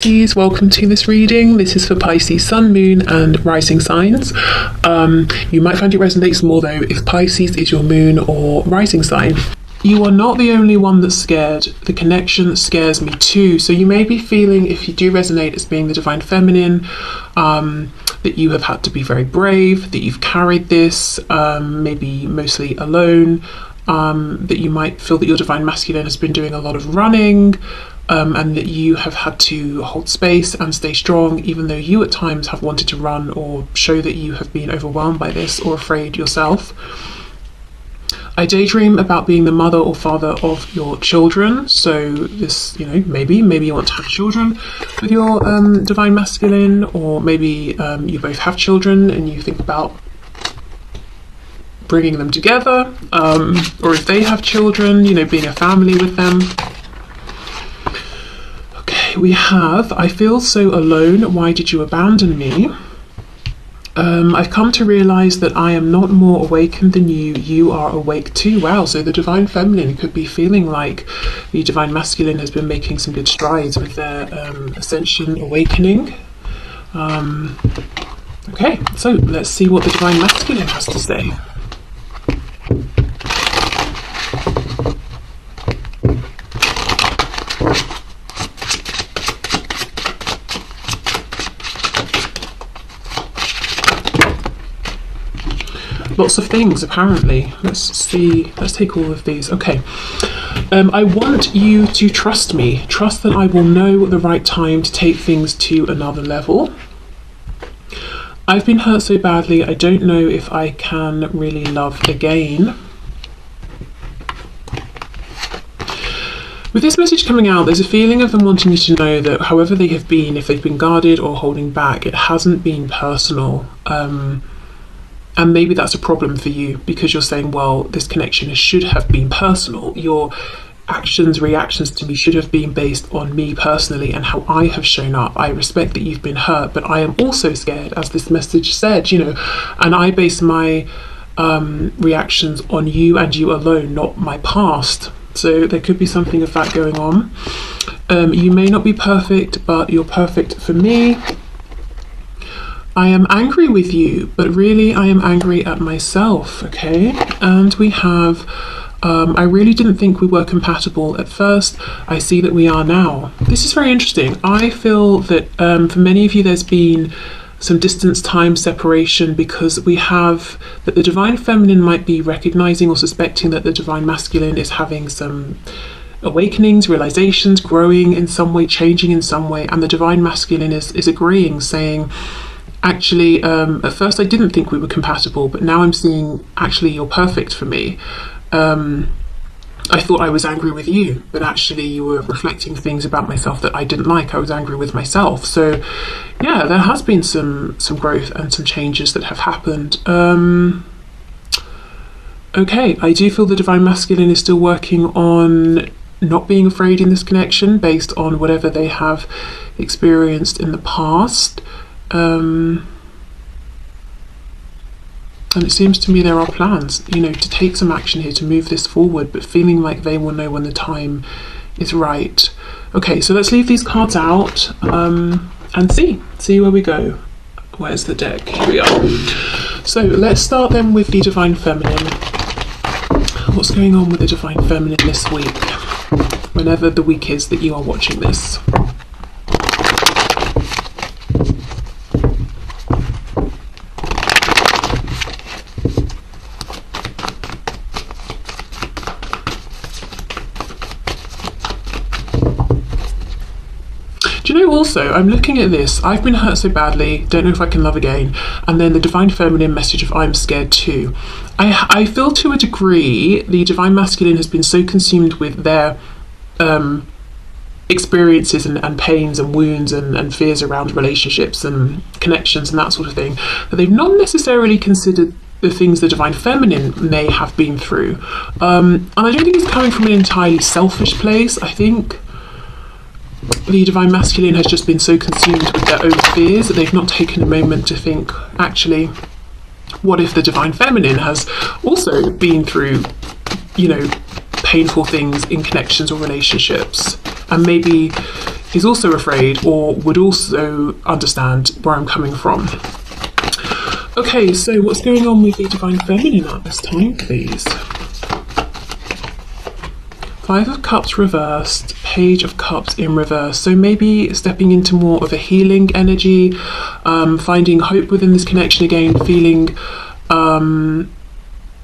Pisces, welcome to this reading. This is for Pisces Sun, Moon and Rising signs. You might find it resonates more though if Pisces is your moon or rising sign. You are not the only one that's scared. The connection scares me too. So you may be feeling, if you do resonate as being the divine feminine, that you have had to be very brave, that you've carried this, maybe mostly alone, that you might feel that your divine masculine has been doing a lot of running, and that you have had to hold space and stay strong, even though you at times have wanted to run or show that you have been overwhelmed by this or afraid yourself. I daydream about being the mother or father of your children. So this, maybe you want to have children with your divine masculine, or maybe you both have children and you think about bringing them together, or if they have children, being a family with them. We have, I feel so alone, why did you abandon me? I've come to realize that I am not more awakened than you, you are awake too. Wow, so the divine feminine could be feeling like the divine masculine has been making some good strides with their ascension awakening. Okay, so let's see what the divine masculine has to say. Lots of things, apparently. Let's see. Let's take all of these. Okay. I want you to trust me. Trust that I will know the right time to take things to another level. I've been hurt so badly, I don't know if I can really love again. With this message coming out, there's a feeling of them wanting you to know that however they have been, if they've been guarded or holding back, it hasn't been personal. And maybe that's a problem for you because you're saying, well, this connection should have been personal. Your actions, reactions to me should have been based on me personally and how I have shown up. I respect that you've been hurt, but I am also scared, as this message said, and I base my reactions on you and you alone, not my past. So there could be something of that going on. You may not be perfect, but you're perfect for me. I am angry with you, but really I am angry at myself, okay? And we have, I really didn't think we were compatible at first. I see that we are now. This is very interesting. I feel that for many of you there's been some distance, time, separation, because we have that the divine feminine might be recognizing or suspecting that the divine masculine is having some awakenings, realizations, growing in some way, changing in some way, and the divine masculine is agreeing, saying, actually, at first I didn't think we were compatible, but now I'm seeing actually you're perfect for me. I thought I was angry with you, but actually you were reflecting things about myself that I didn't like. I was angry with myself. So yeah, there has been some growth and some changes that have happened. Okay, I do feel the divine masculine is still working on not being afraid in this connection based on whatever they have experienced in the past. And it seems to me there are plans, to take some action here, to move this forward, but feeling like they will know when the time is right. Okay, so let's leave these cards out and see where we go. Where's the deck? Here we are. So let's start then with the divine feminine. What's going on with the divine feminine this week? Whenever the week is that you are watching this. Also, I'm looking at this, I've been hurt so badly, don't know if I can love again, and then the divine feminine message of I'm scared too. I feel to a degree the divine masculine has been so consumed with their experiences and pains and wounds and fears around relationships and connections and that sort of thing, that they've not necessarily considered the things the divine feminine may have been through. And I don't think it's coming from an entirely selfish place. I think the divine masculine has just been so consumed with their own fears that they've not taken a moment to think, actually, what if the divine feminine has also been through, painful things in connections or relationships, and maybe is also afraid or would also understand where I'm coming from. Okay, so what's going on with the Divine Feminine at this time, please? Five of Cups reversed, Page of Cups in reverse. So maybe stepping into more of a healing energy, finding hope within this connection again, feeling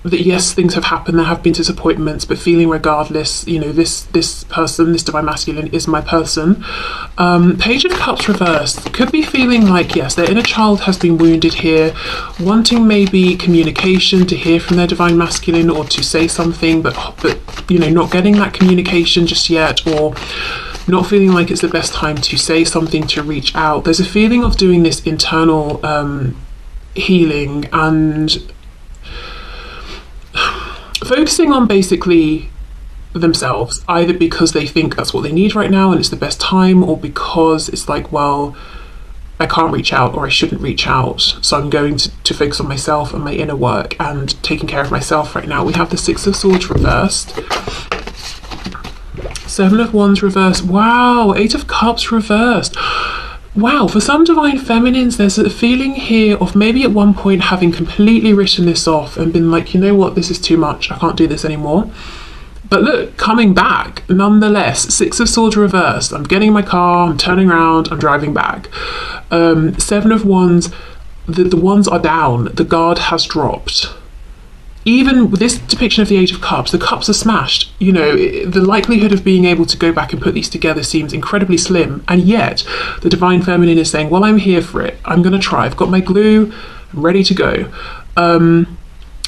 that yes, things have happened, there have been disappointments, but feeling regardless, you know, this person, this Divine Masculine is my person. Page of Cups reversed could be feeling like, yes, their inner child has been wounded here, wanting maybe communication, to hear from their Divine Masculine or to say something, but you know, not getting that communication just yet, or not feeling like it's the best time to say something, to reach out. There's a feeling of doing this internal healing and focusing on basically themselves, either because they think that's what they need right now and it's the best time, or because it's like, well, I can't reach out or I shouldn't reach out, so I'm going to focus on myself and my inner work and taking care of myself right now. We have the Six of Swords reversed, Seven of Wands reversed, wow, Eight of Cups reversed. Wow, for some Divine Feminines, there's a feeling here of maybe at one point having completely written this off and been like, you know what, this is too much, I can't do this anymore. But look, coming back, nonetheless, Six of Swords reversed. I'm getting in my car, I'm turning around, I'm driving back. Seven of Wands, the wands are down, the guard has dropped. Even with this depiction of the Eight of Cups, the cups are smashed. You know, the likelihood of being able to go back and put these together seems incredibly slim. And yet, the Divine Feminine is saying, well, I'm here for it. I'm going to try. I've got my glue. I'm ready to go.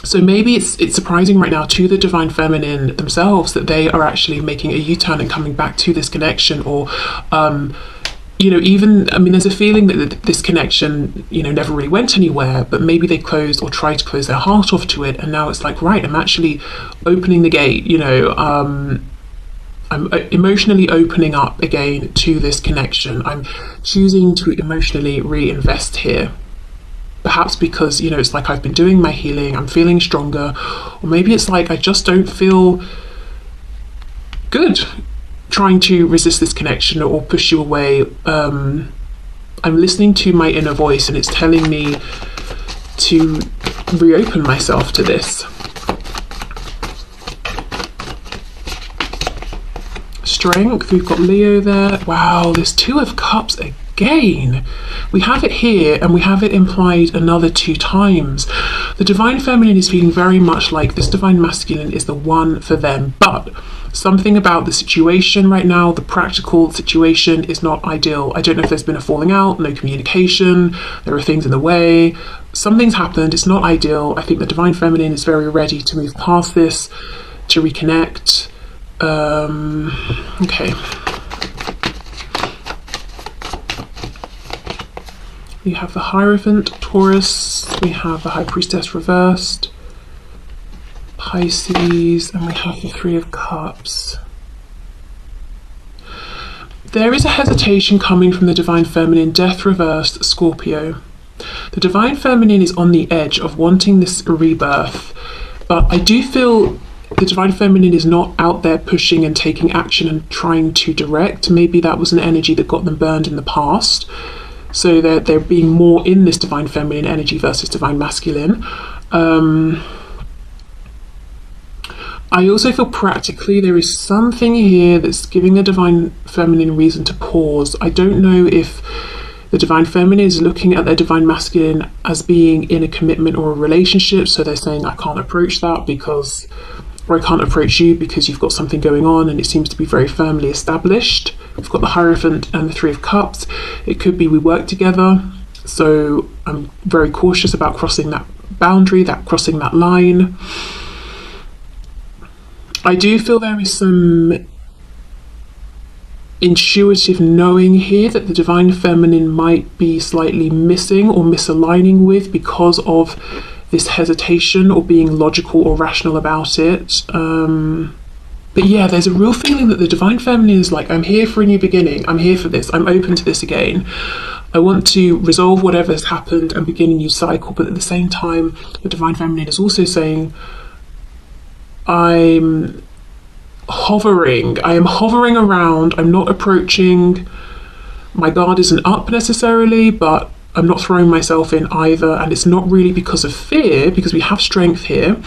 So maybe it's surprising right now to the Divine Feminine themselves that they are actually making a U-turn and coming back to this connection, or you know, even, I mean, there's a feeling that this connection, you know, never really went anywhere, but maybe they closed or tried to close their heart off to it, and now it's like, right, I'm actually opening the gate, you know, I'm emotionally opening up again to this connection. I'm choosing to emotionally reinvest here. Perhaps because, you know, it's like I've been doing my healing, I'm feeling stronger, or maybe it's like I just don't feel good trying to resist this connection or push you away. I'm listening to my inner voice and it's telling me to reopen myself to this. Strength, we've got Leo there. Wow, there's Two of Cups again. We have it here and we have it implied another 2 times. The Divine Feminine is feeling very much like this Divine Masculine is the one for them, but something about the situation right now, the practical situation, is not ideal. I don't know if there's been a falling out, no communication, there are things in the way, something's happened, it's not ideal. I think the Divine Feminine is very ready to move past this, to reconnect. Okay. We have the Hierophant, Taurus, we have the High Priestess reversed, Pisces, and we have the Three of Cups. There is a hesitation coming from the Divine Feminine, Death reversed, Scorpio. The Divine Feminine is on the edge of wanting this rebirth, but I do feel the Divine Feminine is not out there pushing and taking action and trying to direct. Maybe that was an energy that got them burned in the past. So they're being more in this Divine Feminine energy versus Divine Masculine. I also feel practically there is something here that's giving the Divine Feminine reason to pause. I don't know if the Divine Feminine is looking at their Divine Masculine as being in a commitment or a relationship, so they're saying, I can't approach that because, or I can't approach you because you've got something going on and it seems to be very firmly established. We've got the Hierophant and the Three of Cups. It could be we work together, so I'm very cautious about crossing that boundary, crossing that line. I do feel there is some intuitive knowing here that the Divine Feminine might be slightly missing or misaligning with because of this hesitation or being logical or rational about it. But yeah, there's a real feeling that the Divine Feminine is like, I'm here for a new beginning, I'm here for this, I'm open to this again. I want to resolve whatever has happened and begin a new cycle, but at the same time, the Divine Feminine is also saying, I'm hovering. I am hovering around. I'm not approaching. My guard isn't up necessarily, but I'm not throwing myself in either. And it's not really because of fear, because we have strength here.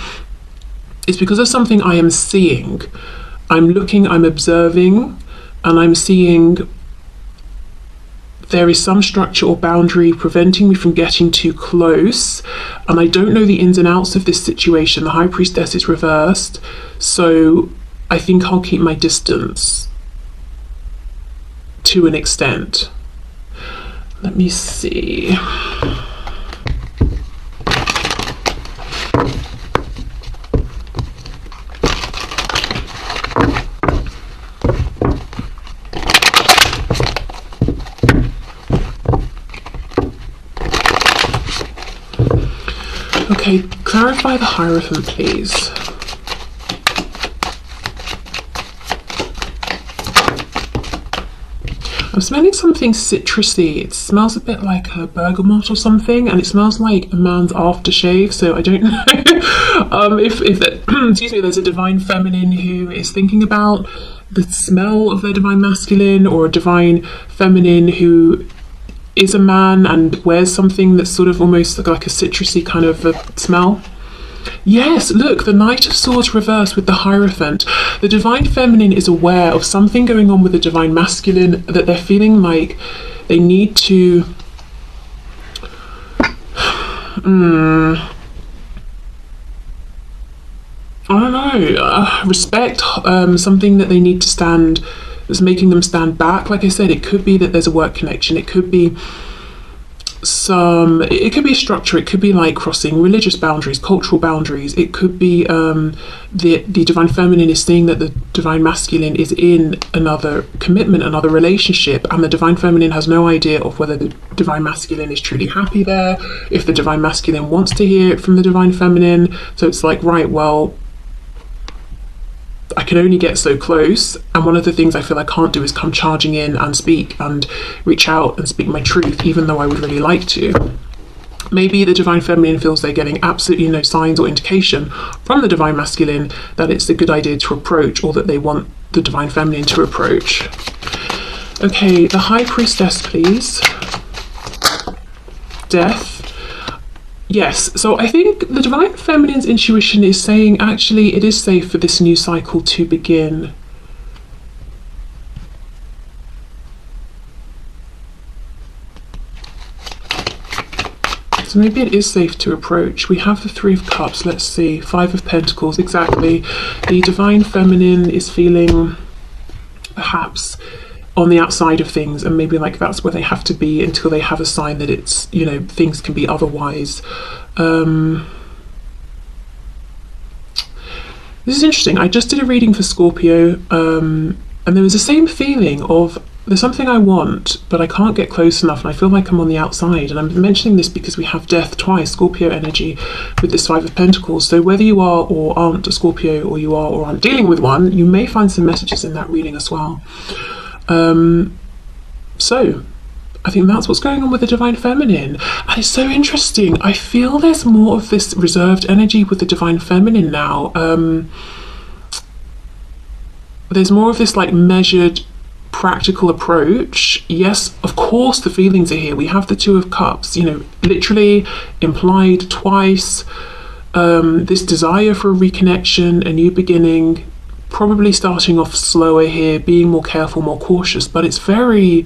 It's because of something I am seeing. I'm looking, I'm observing, and I'm seeing there is some structure or boundary preventing me from getting too close. And I don't know the ins and outs of this situation. The High Priestess is reversed. So I think I'll keep my distance to an extent. Let me see. Okay, clarify the Hierophant, please. I'm smelling something citrusy. It smells a bit like a bergamot or something, and it smells like a man's aftershave. So I don't know if excuse me, there's a divine feminine who is thinking about the smell of their divine masculine, or a divine feminine who is a man and wears something that's sort of almost like a citrusy kind of a smell. Yes, look, the Knight of Swords reversed with the Hierophant. The divine feminine is aware of something going on with the divine masculine, that they're feeling like they need to I don't know, respect something that they need to stand, that's making them stand back. Like I said, it could be that there's a work connection, it could be it could be a structure, it could be like crossing religious boundaries, cultural boundaries, it could be the divine feminine is seeing that the divine masculine is in another commitment, another relationship, and the divine feminine has no idea of whether the divine masculine is truly happy there, if the divine masculine wants to hear it from the divine feminine. So it's like, right, well, I can only get so close, and one of the things I feel I can't do is come charging in and speak and reach out and speak my truth, even though I would really like to. Maybe the divine feminine feels they're getting absolutely no signs or indication from the divine masculine that it's a good idea to approach, or that they want the divine feminine to approach. Okay, the High Priestess, please. Death. Yes, so I think the divine feminine's intuition is saying, actually, it is safe for this new cycle to begin. So maybe it is safe to approach. We have the Three of Cups, let's see, Five of Pentacles, exactly. The divine feminine is feeling perhaps on the outside of things, and maybe like that's where they have to be until they have a sign that it's, you know, things can be otherwise. This is interesting. I just did a reading for Scorpio, and there was the same feeling of there's something I want, but I can't get close enough, and I feel like I'm on the outside. And I'm mentioning this because we have death twice, Scorpio energy, with this Five of Pentacles. So whether you are or aren't a Scorpio, or you are or aren't dealing with one, you may find some messages in that reading as well. So I think that's what's going on with the divine feminine, and it's so interesting. I feel there's more of this reserved energy with the divine feminine now. There's more of this like measured, practical approach. Yes, of course the feelings are here. We have the Two of Cups, you know, literally implied twice. This desire for a reconnection, a new beginning, probably starting off slower here, being more careful, more cautious, but it's very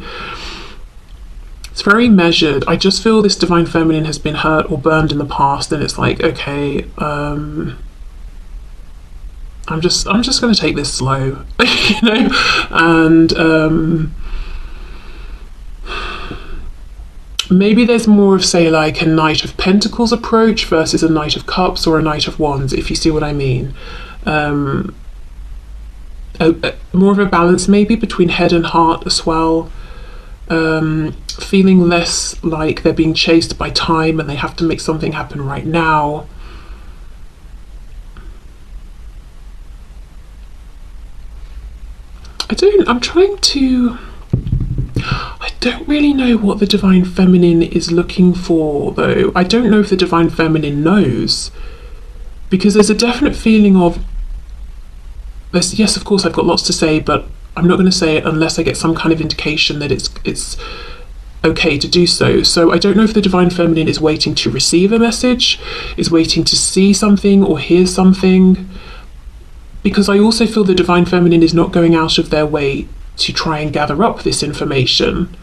measured. I just feel this divine feminine has been hurt or burned in the past, and it's like, okay, I'm just going to take this slow, you know, and maybe there's more of, say, like a Knight of Pentacles approach versus a Knight of Cups or a Knight of Wands, if you see what I mean. More of a balance maybe between head and heart as well, feeling less like they're being chased by time and they have to make something happen right now. I don't really know what the divine feminine is looking for, though. I don't know if the divine feminine knows, because there's a definite feeling of yes, of course, I've got lots to say, but I'm not going to say it unless I get some kind of indication that it's okay to do so. So I don't know if the Divine Feminine is waiting to receive a message, is waiting to see something or hear something, because I also feel the Divine Feminine is not going out of their way to try and gather up this information.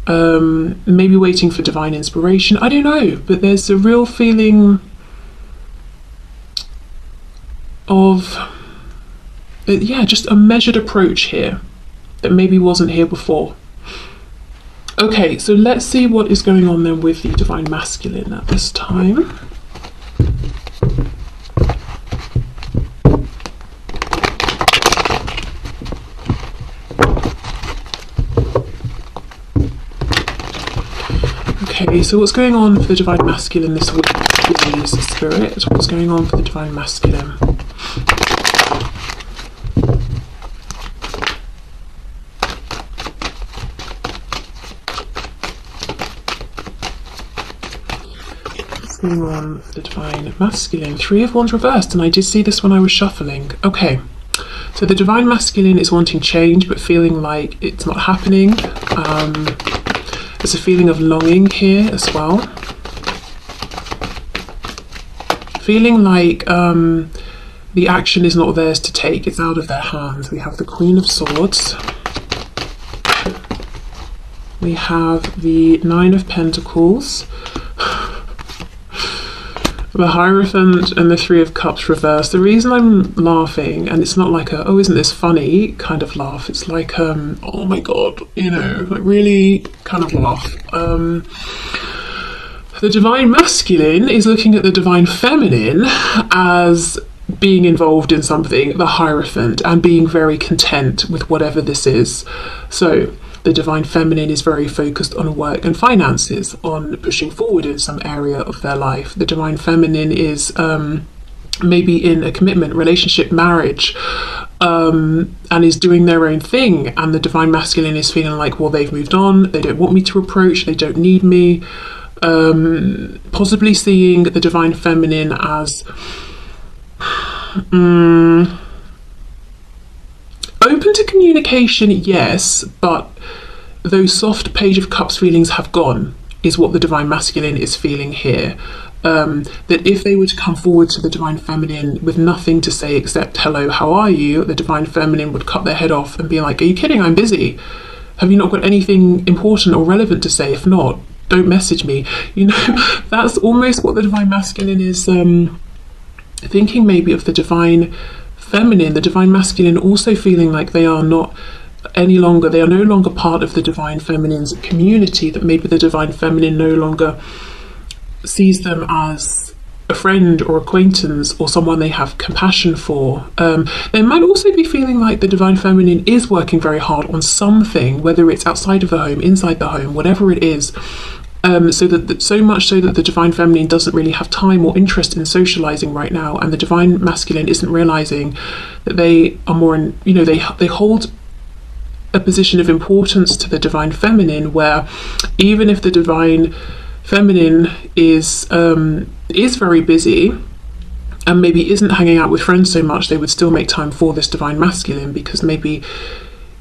Maybe waiting for divine inspiration, I don't know, but there's a real feeling of just a measured approach here that maybe wasn't here before. Okay, so let's see what is going on then with the Divine Masculine at this time. Okay, so what's going on for the Divine Masculine this week, please, Spirit? What's going on for the Divine Masculine? What's going on for the Divine Masculine? Three of Wands reversed, and I did see this when I was shuffling. Okay, so the Divine Masculine is wanting change, but feeling like it's not happening. There's a feeling of longing here as well. Feeling like the action is not theirs to take, it's out of their hands. We have the Queen of Swords. We have the Nine of Pentacles. The Hierophant and the Three of Cups reversed. The reason I'm laughing, and it's not like a, oh, isn't this funny kind of laugh, it's like, oh my god, you know, like really kind of laugh. The Divine Masculine is looking at the Divine Feminine as being involved in something, the Hierophant, and being very content with whatever this is. So the Divine Feminine is very focused on work and finances, on pushing forward in some area of their life. The Divine Feminine is maybe in a commitment, relationship, marriage, and is doing their own thing. And the Divine Masculine is feeling like, well, they've moved on, they don't want me to approach, they don't need me. Possibly seeing the Divine Feminine as open to communication, yes, but those soft Page of Cups feelings have gone, is what the Divine Masculine is feeling here. That if they were to come forward to the Divine Feminine with nothing to say except, hello, how are you? The Divine Feminine would cut their head off and be like, are you kidding? I'm busy. Have you not got anything important or relevant to say? If not, don't message me. You know, that's almost what the Divine Masculine is thinking maybe of the Divine Feminine. The Divine Masculine also feeling like they are not any longer, they are no longer part of the Divine Feminine's community, that maybe the Divine Feminine no longer sees them as a friend or acquaintance or someone they have compassion for. They might also be feeling like the Divine Feminine is working very hard on something, whether it's outside of the home, inside the home, whatever it is. So much so that the Divine Feminine doesn't really have time or interest in socializing right now, and the Divine Masculine isn't realizing that they are more in, you know, they hold a position of importance to the Divine Feminine, where even if the Divine Feminine is very busy and maybe isn't hanging out with friends so much, they would still make time for this Divine Masculine, because maybe,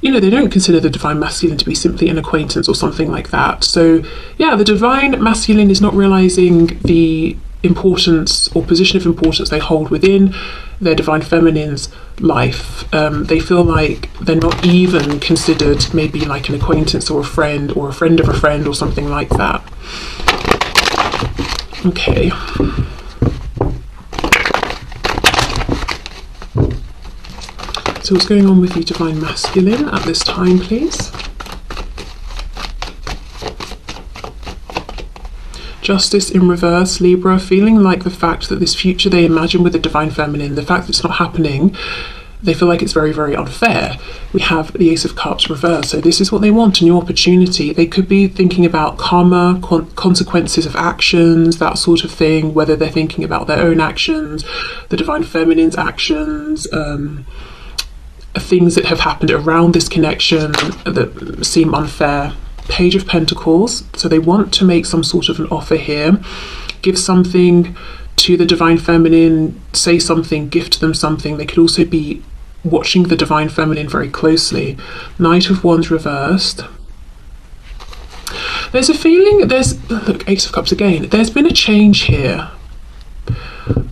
you know, they don't consider the Divine Masculine to be simply an acquaintance or something like that. So yeah, the Divine Masculine is not realizing the importance or position of importance they hold within their Divine Feminine's life. They feel like they're not even considered maybe like an acquaintance or a friend of a friend or something like that. Okay. So what's going on with the Divine Masculine at this time, please? Justice in reverse, Libra, feeling like the fact that this future they imagine with the Divine Feminine, the fact that it's not happening, they feel like it's very, very unfair. We have the Ace of Cups reversed, so this is what they want, a new opportunity. They could be thinking about karma, consequences of actions, that sort of thing, whether they're thinking about their own actions, the Divine Feminine's actions, things that have happened around this connection that seem unfair. Page of Pentacles, so they want to make some sort of an offer here, give something to the Divine Feminine, say something, gift them something. They could also be watching the divine feminine very closely. Knight of Wands reversed. There's a feeling, look, Ace of Cups again. There's been a change here.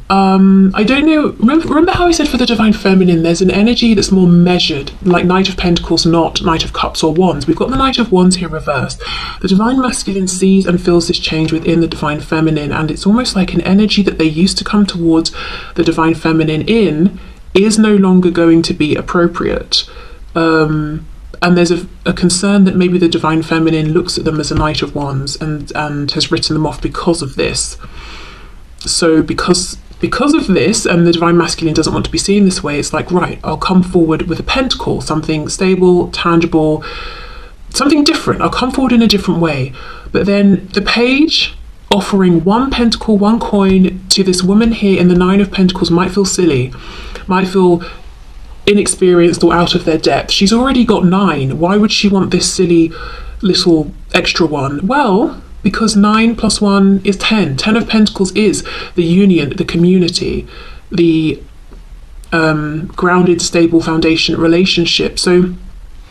I don't know, remember how I said for the divine feminine there's an energy that's more measured, like Knight of Pentacles, not Knight of Cups or Wands. We've got the Knight of Wands here reversed. The divine masculine sees and feels this change within the divine feminine, and it's almost like an energy that they used to come towards the divine feminine in is no longer going to be appropriate. And there's a concern that maybe the divine feminine looks at them as a Knight of Wands and has written them off because of this. So because of this, and the divine masculine doesn't want to be seen this way, it's like, right, I'll come forward with a pentacle, something stable, tangible, something different. I'll come forward in a different way. But then the page offering one pentacle, one coin to this woman here in the Nine of Pentacles might feel silly, might feel inexperienced or out of their depth. She's already got 9. Why would she want this silly little extra one? Well, because 9 plus 1 is 10. 10 of Pentacles is the union, the community, the grounded, stable foundation relationship. So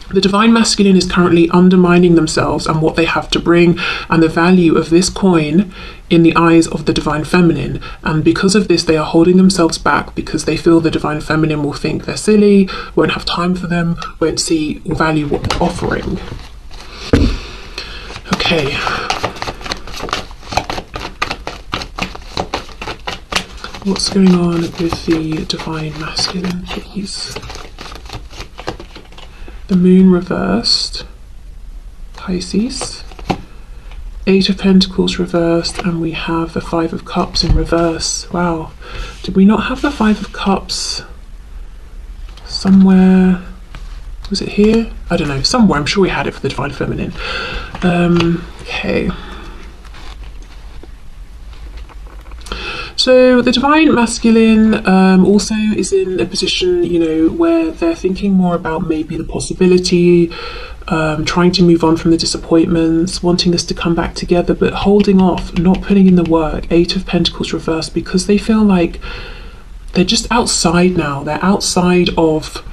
the divine masculine is currently undermining themselves and what they have to bring and the value of this coin in the eyes of the divine feminine. And because of this, they are holding themselves back because they feel the divine feminine will think they're silly, won't have time for them, won't see or value what they're offering. Okay. What's going on with the divine masculine, please? The moon reversed, Pisces. 8 of Pentacles reversed, and we have the 5 of Cups in reverse. Wow. Did we not have the 5 of Cups somewhere? Was it here? I don't know, somewhere. I'm sure we had it for the divine feminine. Okay. So the divine masculine also is in a position, you know, where they're thinking more about maybe the possibility, trying to move on from the disappointments, wanting this to come back together, but holding off, not putting in the work. 8 of Pentacles reversed, because they feel like they're just outside now. They're outside of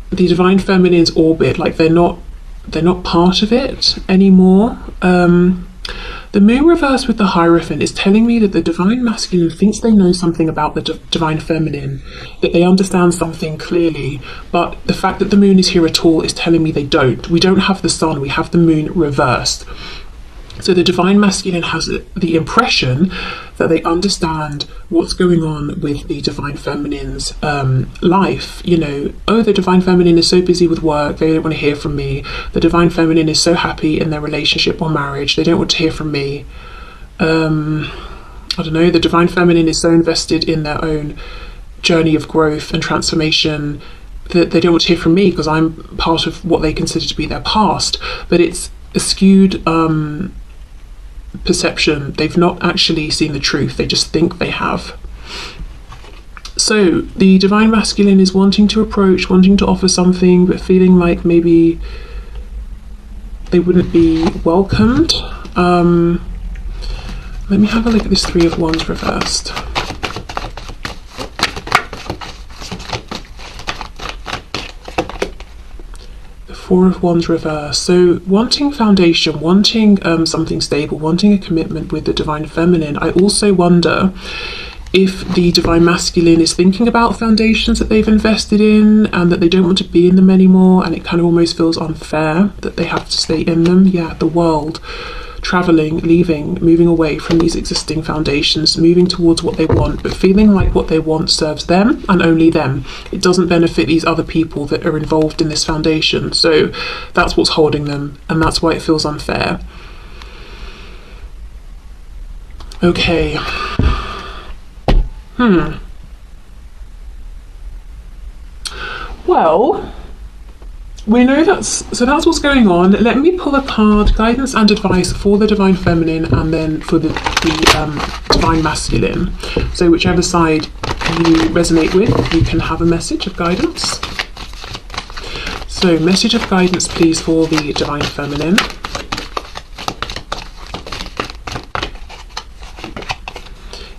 the divine feminine's orbit, like they're not part of it anymore. The moon reverse with the Hierophant is telling me that the divine masculine thinks they know something about the divine feminine, that they understand something clearly, but the fact that the moon is here at all is telling me they don't. We don't have the sun, we have the moon reversed. So the divine masculine has the impression that they understand what's going on with the divine feminine's life. You know, oh, the divine feminine is so busy with work, they don't want to hear from me. The divine feminine is so happy in their relationship or marriage, they don't want to hear from me. I don't know, the divine feminine is so invested in their own journey of growth and transformation that they don't want to hear from me because I'm part of what they consider to be their past. But it's a skewed perception. They've not actually seen the truth, they just think they have. So the divine masculine is wanting to approach, wanting to offer something, but feeling like maybe they wouldn't be welcomed. Let me have a look at this 3 of Wands reversed. The 4 of Wands reversed. So wanting foundation, wanting something stable, wanting a commitment with the divine feminine. I also wonder if the divine masculine is thinking about foundations that they've invested in and that they don't want to be in them anymore, and it kind of almost feels unfair that they have to stay in them. Yeah, the world, traveling, leaving, moving away from these existing foundations, moving towards what they want, but feeling like what they want serves them and only them. It doesn't benefit these other people that are involved in this foundation. So that's what's holding them, and that's why it feels unfair. Okay. Well, we know that's what's going on. Let me pull a card, guidance and advice for the divine feminine and then for the divine masculine. So whichever side you resonate with, you can have a message of guidance. So message of guidance, please, for the divine feminine.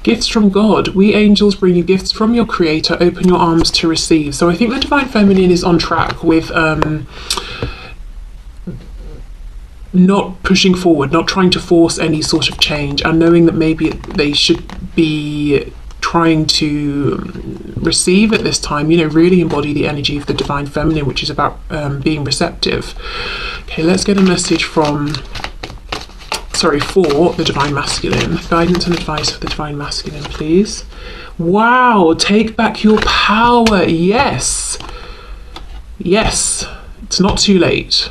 Gifts from God. We angels bring you gifts from your creator. Open your arms to receive. So I think the divine feminine is on track with not pushing forward, not trying to force any sort of change, and knowing that maybe they should be trying to receive at this time, you know, really embody the energy of the divine feminine, which is about being receptive. Okay, let's get a message for the divine masculine. Guidance and advice for the divine masculine, please. Wow, take back your power. Yes, it's not too late.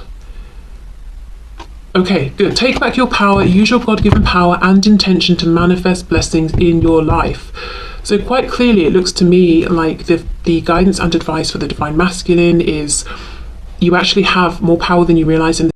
Okay, good. Take back your power, use your God-given power and intention to manifest blessings in your life. So quite clearly, it looks to me like the guidance and advice for the divine masculine is you actually have more power than you realize in